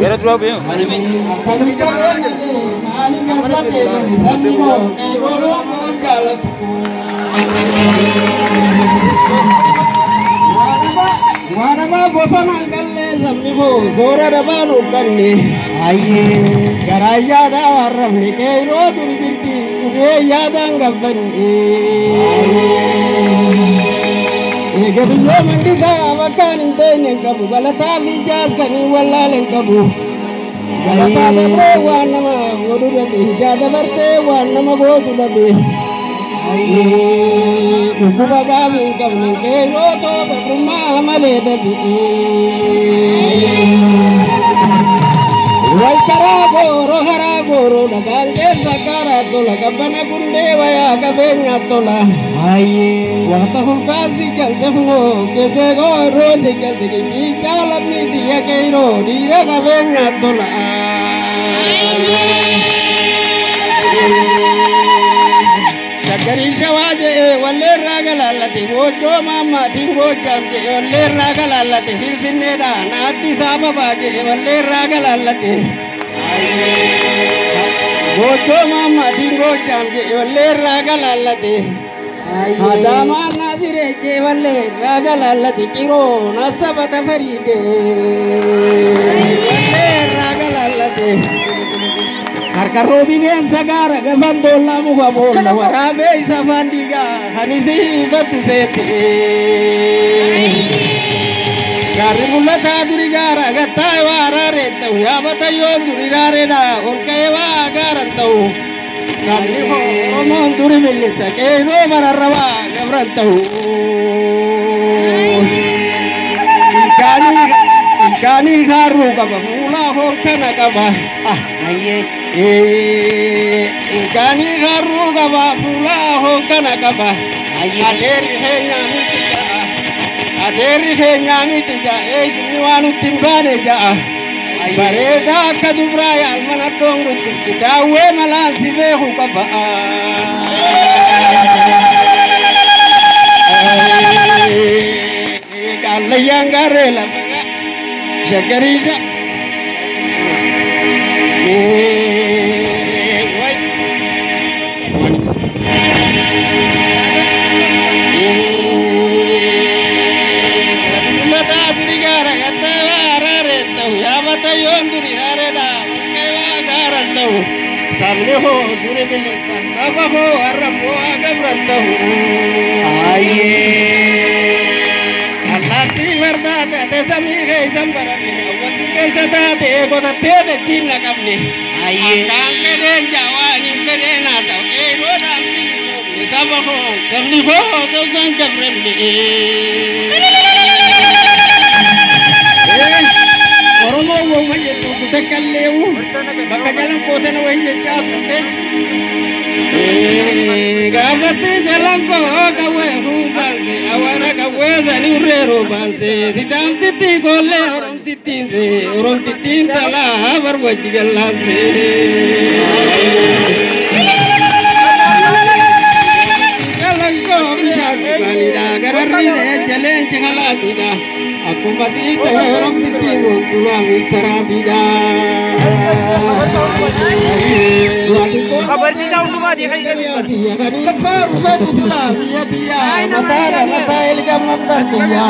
Kira dua be. Warama bosana galle zamnigo zora rabanu kanne aye garaya da warramni keiro durgirti ure yadanga banne egebiyo mandisa wakani bene gabu balata vijas kani wallalen gabu balata da bro wanama godu da jada barte wanama godu da be aye kuba gamin kabni keiro to bruma male da bi wai karagoro dagange sakara to la kabana gunde waya kabenya to la aye wata hulkazi kalde huno kese go rozi kalde ki chala mi diya keiro dire kabenya to la Garisha waje walle ragalallate wojo mama tingo jamje walle ragalallate hirfinne da naatti sababa je walle ragalallate wojo mama tingo jamje walle ragalallate adama nazire je walle ragalallate kiro nasabata faride walle ragalallate Karkaro binen sagara gabandola muga bolla warabe isafandiga hanisi batu sete Gari mulata durigara gatai warare tau yabata yon durirare da olkewa garantau Kali ho romon duri milisa ke no mararwa gabrantau Ikani haru kaba mula ho kana kaba aye Ikani haru kaba mula ho kana kaba aderi he nyamiti ja sini wanu timbane ja bareda kadubra ya almana dongu dawe malansi behu kaba Allah yang garela Shakarisha Sami gay sambarani awati gay satate ko tate de chinna kamni aye kan keden jawani kedena sa e roda mini so ni sabaho kamni ko to kan kamremni oromo wo maye to kutakalle baka jalan ko tena waye cha kute gabate jalan ko kawe husanse awara kawe zani urero banse sidam titi golle orom titin tala bar wajigallase jalan ko misal balida gararine jalen jalatida aku masih orom titi wontula mistarabida Kabar si jauh cuma di hari ini. Kabar umat Islam ya dia. Mata mata ilgam dia.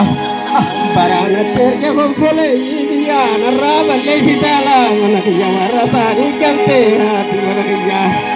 Barang terke konsole dia. Naraba lesi dalam anak dia marasa ikan terati mana dia.